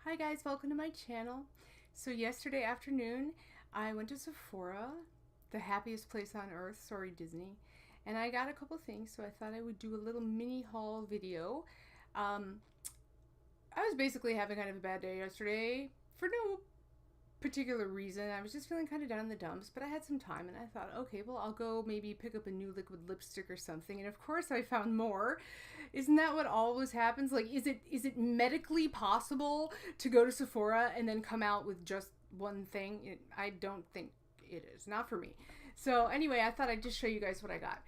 Hi guys, welcome to my channel. So yesterday afternoon I went to Sephora, the happiest place on earth, sorry Disney, and I got a couple things, so I thought I would do a little mini haul video. I was basically having kind of a bad day yesterday for no particular reason. I was just feeling kind of down in the dumps, but I had some time and I thought, okay, well, I'll go maybe pick up a new liquid lipstick or something. And of course I found more. Isn't that what always happens? Like, is it medically possible to go to Sephora and then come out with just one thing? I don't think it is. Not for me. So anyway, I thought I'd just show you guys what I got.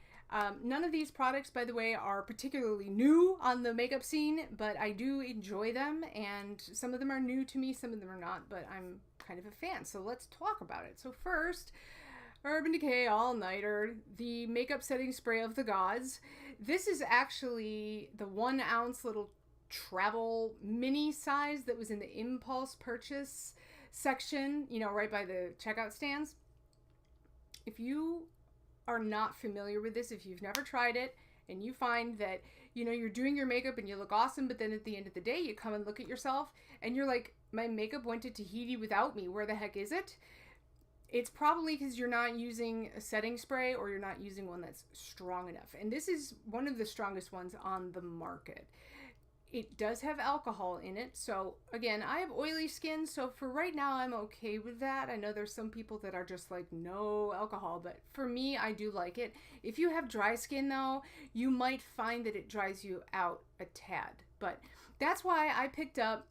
None of these products, by the way, are particularly new on the makeup scene, but I do enjoy them, and some of them are new to me, some of them are not, but I'm kind of a fan, so let's talk about it. So first, Urban Decay All Nighter, the makeup setting spray of the gods. This is actually the 1 ounce little travel mini size that was in the impulse purchase section, you know, right by the checkout stands. If you are not familiar with this, if you've never tried it and you find that, you know, you're doing your makeup and you look awesome, but then at the end of the day you come and look at yourself and you're like, my makeup went to Tahiti without me, where the heck is it? It's probably because you're not using a setting spray or you're not using one that's strong enough. And this is one of the strongest ones on the market. It does have alcohol in it, so again, I have oily skin, so for right now I'm okay with that. I know there's some people that are just like, no alcohol, but for me, I do like it. If you have dry skin though, you might find that it dries you out a tad, but that's why I picked up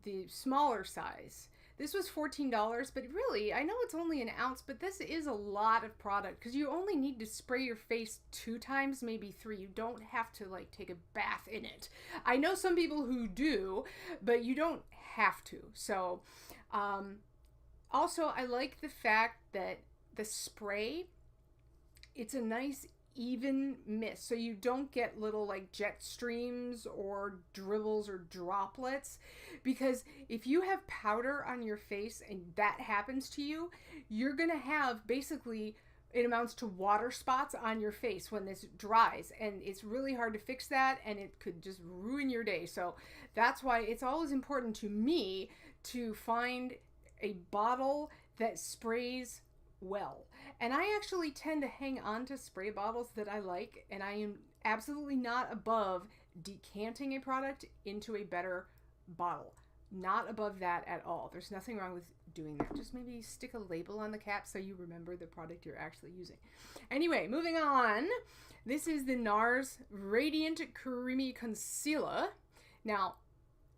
the smaller size. This was $14, but really, I know it's only an ounce, but this is a lot of product because you only need to spray your face 2 times, maybe 3. You don't have to like take a bath in it. I know some people who do, but you don't have to. So, also, I like the fact that the spray, it's a nice even mist, so you don't get little like jet streams or dribbles or droplets, because if you have powder on your face and that happens to you, you're gonna have basically, it amounts to water spots on your face when this dries, and it's really hard to fix that, and it could just ruin your day. So that's why it's always important to me to find a bottle that sprays well. And I actually tend to hang on to spray bottles that I like, and I am absolutely not above decanting a product into a better bottle. Not above that at all. There's nothing wrong with doing that. Just maybe stick a label on the cap so you remember the product you're actually using. Anyway, moving on. This is the NARS Radiant Creamy Concealer. Now,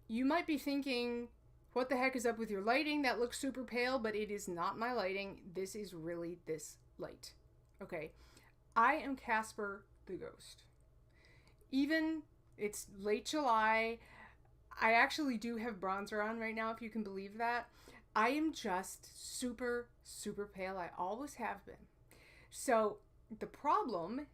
you might be thinking, what the heck is up with your lighting? That looks super pale, but it is not my lighting. This is really this light. Okay. I am Casper the Ghost. Even it's late July, I actually do have bronzer on right now, if you can believe that. I am just super, super pale. I always have been. So the problem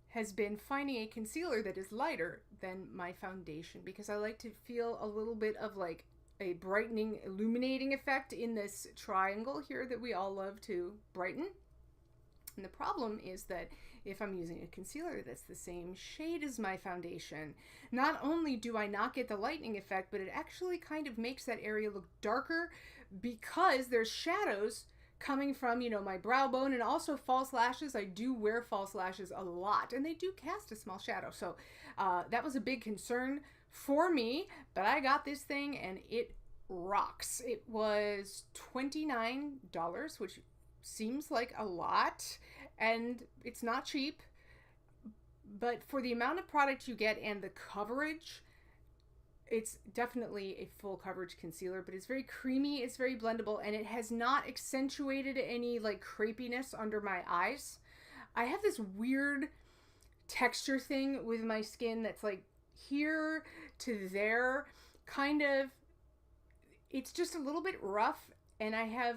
has been finding a concealer that is lighter than my foundation, because I like to feel a little bit of like a brightening, illuminating effect in this triangle here that we all love to brighten. And the problem is that if I'm using a concealer that's the same shade as my foundation, not only do I not get the lightening effect, but it actually kind of makes that area look darker because there's shadows coming from, you know, my brow bone, and also false lashes. I do wear false lashes a lot, and they do cast a small shadow. So that was a big concern for me, but I got this thing and it rocks. It was $29, which seems like a lot, and it's not cheap, but for the amount of product you get and the coverage, it's definitely a full coverage concealer. But it's very creamy, it's very blendable, and it has not accentuated any like crepiness under my eyes. I have this weird texture thing with my skin that's like here to there, kind of. It's just a little bit rough, and I have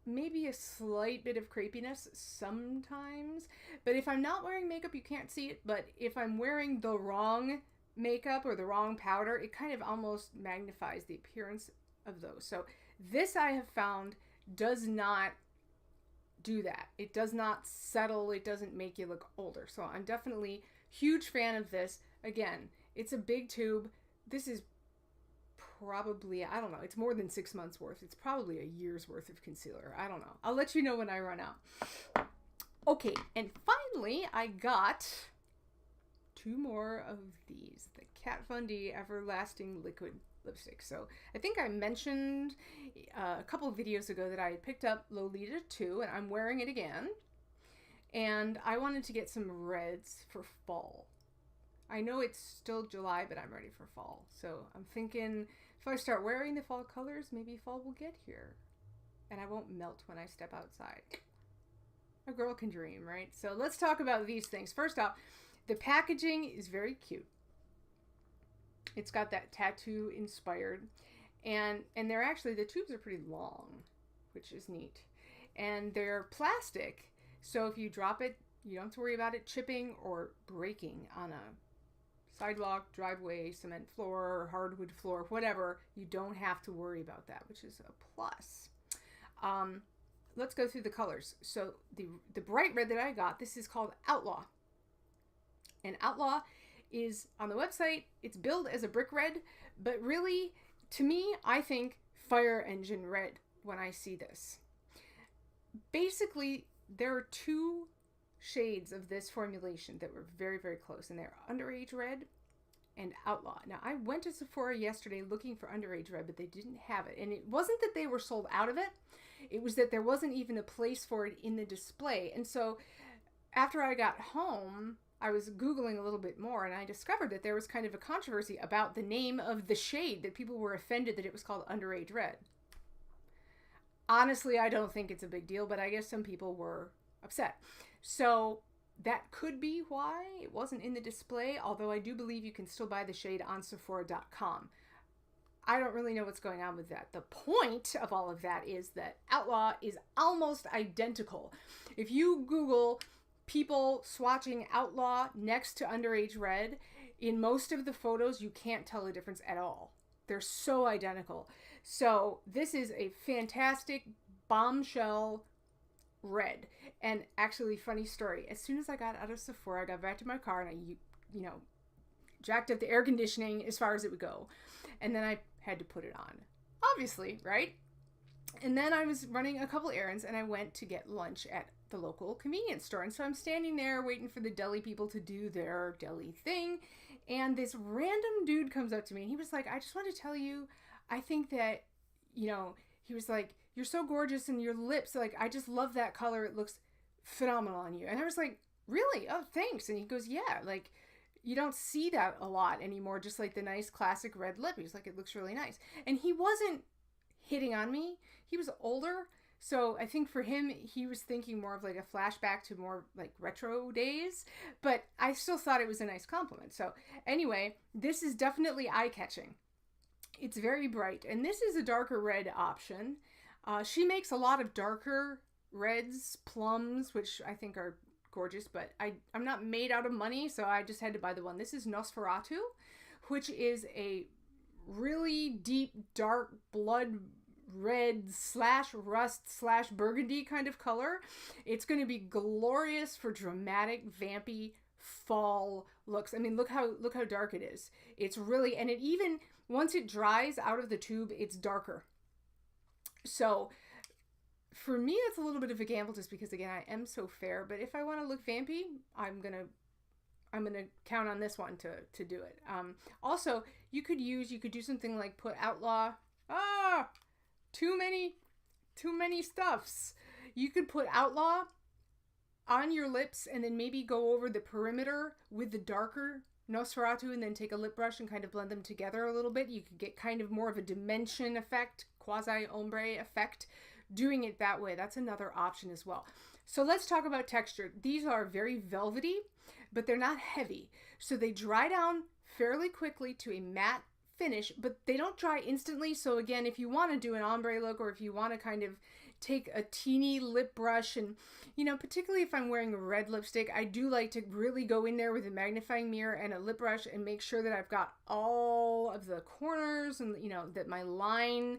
maybe a slight bit of crepiness sometimes. But if I'm not wearing makeup, you can't see it, but if I'm wearing the wrong makeup or the wrong powder, it kind of almost magnifies the appearance of those. So this, I have found, does not do that. It does not settle. It doesn't make you look older. So I'm definitely huge fan of this. Again, it's a big tube. This is probably, I don't know, it's more than 6 months worth. It's probably a year's worth of concealer. I don't know. I'll let you know when I run out. Okay, and finally I got 2 more of these. The Kat Von D Everlasting Liquid Lipstick. So I think I mentioned a couple of videos ago that I had picked up Lolita 2, and I'm wearing it again. And I wanted to get some reds for fall. I know it's still July, but I'm ready for fall. So I'm thinking if I start wearing the fall colors, maybe fall will get here. And I won't melt when I step outside. A girl can dream, right? So let's talk about these things. First off, the packaging is very cute. It's got that tattoo inspired. And they're actually, the tubes are pretty long, which is neat. And they're plastic. So if you drop it, you don't have to worry about it chipping or breaking on a sidewalk, driveway, cement floor, hardwood floor, whatever. You don't have to worry about that, which is a plus. Let's go through the colors. So the bright red that I got, this is called Outlaw. And Outlaw is on the website, it's billed as a brick red, but really, to me, I think fire engine red when I see this. Basically, there are 2 shades of this formulation that were very, very close, and they're Underage Red and Outlaw. Now, I went to Sephora yesterday looking for Underage Red, but they didn't have it. And it wasn't that they were sold out of it. It was that there wasn't even a place for it in the display. And so after I got home, I was Googling a little bit more, and I discovered that there was kind of a controversy about the name of the shade, that people were offended that it was called Underage Red. Honestly, I don't think it's a big deal, but I guess some people were upset. So that could be why it wasn't in the display, although I do believe you can still buy the shade on Sephora.com. I don't really know what's going on with that. The point of all of that is that Outlaw is almost identical. If you Google people swatching Outlaw next to Underage Red, in most of the photos, you can't tell a difference at all. They're so identical. So this is a fantastic bombshell red. And actually, funny story, as soon as I got out of Sephora, I got back to my car and I, jacked up the air conditioning as far as it would go. And then I had to put it on, obviously, right? And then I was running a couple errands and I went to get lunch at the local convenience store. And so I'm standing there waiting for the deli people to do their deli thing. And this random dude comes up to me and he was like, I just want to tell you, I think that, he was like, you're so gorgeous and your lips, like, I just love that color. It looks phenomenal on you. And I was like, really? Oh, thanks. And he goes, yeah, like, you don't see that a lot anymore. Just like the nice classic red lip. He was like, it looks really nice. And he wasn't hitting on me. He was older. So I think for him, he was thinking more of like a flashback to more like retro days, but I still thought it was a nice compliment. So anyway, this is definitely eye-catching. It's very bright, and this is a darker red option. She makes a lot of darker reds, plums, which I think are gorgeous, but I'm not made out of money, so I just had to buy the one. This is Nosferatu, which is a really deep, dark blood red / rust / burgundy kind of color. It's going to be glorious for dramatic, vampy fall looks. I mean, look how dark it is. It's really, and it even, once it dries out of the tube, it's darker. So for me, it's a little bit of a gamble just because, again, I am so fair, but if I want to look vampy, I'm going to count on this one to do it. Also, you could do something like put Outlaw, too many stuffs. You could put Outlaw on your lips and then maybe go over the perimeter with the darker Nosferatu and then take a lip brush and kind of blend them together a little bit. You could get kind of more of a dimension effect, quasi-ombre effect, doing it that way. That's another option as well. So let's talk about texture. These are very velvety, but they're not heavy. So they dry down fairly quickly to a matte finish, but they don't dry instantly. So again, if you want to do an ombre look, or if you want to kind of take a teeny lip brush and, particularly if I'm wearing a red lipstick, I do like to really go in there with a magnifying mirror and a lip brush and make sure that I've got all of the corners and, that my line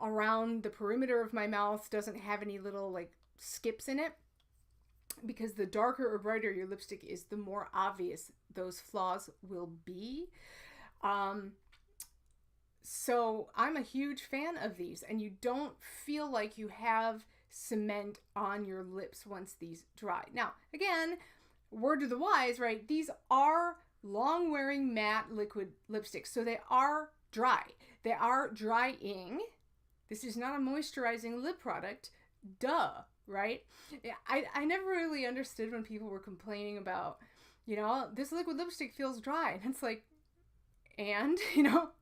around the perimeter of my mouth doesn't have any little like skips in it, because the darker or brighter your lipstick is, the more obvious those flaws will be. So I'm a huge fan of these, and you don't feel like you have cement on your lips once these dry. Now, again, word to the wise, right? These are long wearing matte liquid lipsticks, so they are dry. They are drying. This is not a moisturizing lip product. Duh, right? I never really understood when people were complaining about, this liquid lipstick feels dry. And it's like, and,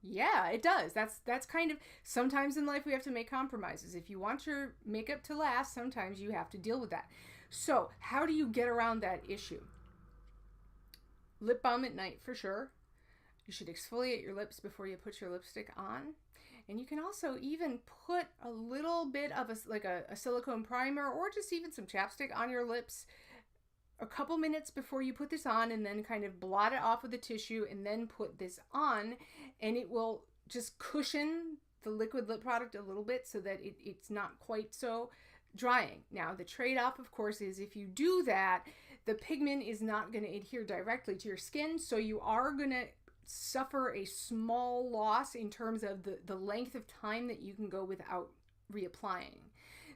yeah, it does. That's kind of, sometimes in life we have to make compromises. If you want your makeup to last, sometimes you have to deal with that. So how do you get around that issue? Lip balm at night for sure. You should exfoliate your lips before you put your lipstick on. And you can also even put a little bit of a silicone primer or just even some chapstick on your lips a couple minutes before you put this on, and then kind of blot it off with a tissue and then put this on, and it will just cushion the liquid lip product a little bit so that it's not quite so drying. Now, the trade-off, of course, is if you do that, the pigment is not going to adhere directly to your skin, so you are going to suffer a small loss in terms of the length of time that you can go without reapplying.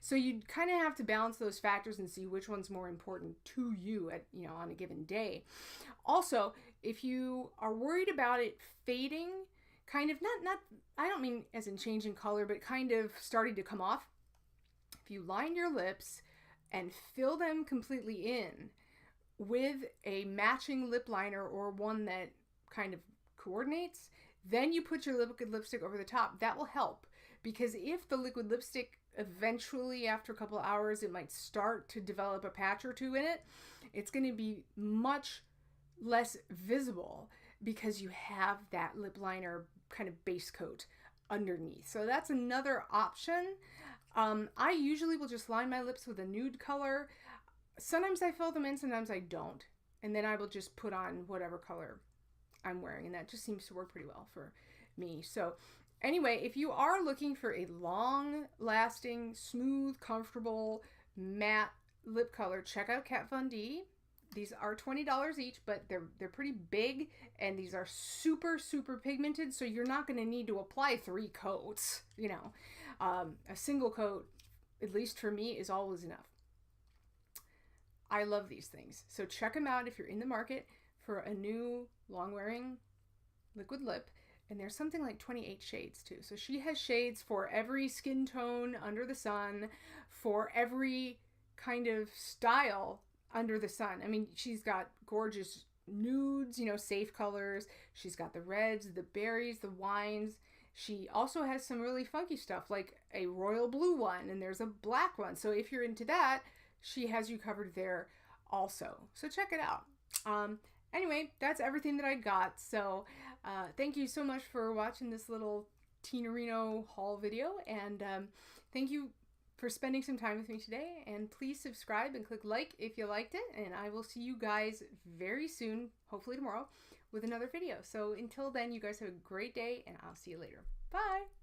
So you kind of have to balance those factors and see which one's more important to you at, on a given day. Also, if you are worried about it fading, kind of not I don't mean as in changing color, but kind of starting to come off, if you line your lips and fill them completely in with a matching lip liner or one that kind of coordinates, then you put your liquid lipstick over the top. That will help, because if the liquid lipstick eventually, after a couple of hours, it might start to develop a patch or two in it, it's going to be much less visible because you have that lip liner kind of base coat underneath. So that's another option. I usually will just line my lips with a nude color. Sometimes I fill them in, sometimes I don't. And then I will just put on whatever color I'm wearing, and that just seems to work pretty well for me. So anyway, if you are looking for a long-lasting, smooth, comfortable, matte lip color, check out Kat Von D. These are $20 each, but they're pretty big, and these are super, super pigmented, so you're not going to need to apply 3 coats. A single coat, at least for me, is always enough. I love these things, so check them out if you're in the market for a new long-wearing liquid lip. And there's something like 28 shades too. So she has shades for every skin tone under the sun, for every kind of style under the sun. I mean, she's got gorgeous nudes, safe colors. She's got the reds, the berries, the wines. She also has some really funky stuff, like a royal blue one, and there's a black one. So if you're into that, she has you covered there also. So check it out. Anyway, that's everything that I got. So thank you so much for watching this little Teenerino haul video. And thank you for spending some time with me today. And please subscribe and click like if you liked it. And I will see you guys very soon, hopefully tomorrow, with another video. So until then, you guys have a great day, and I'll see you later. Bye!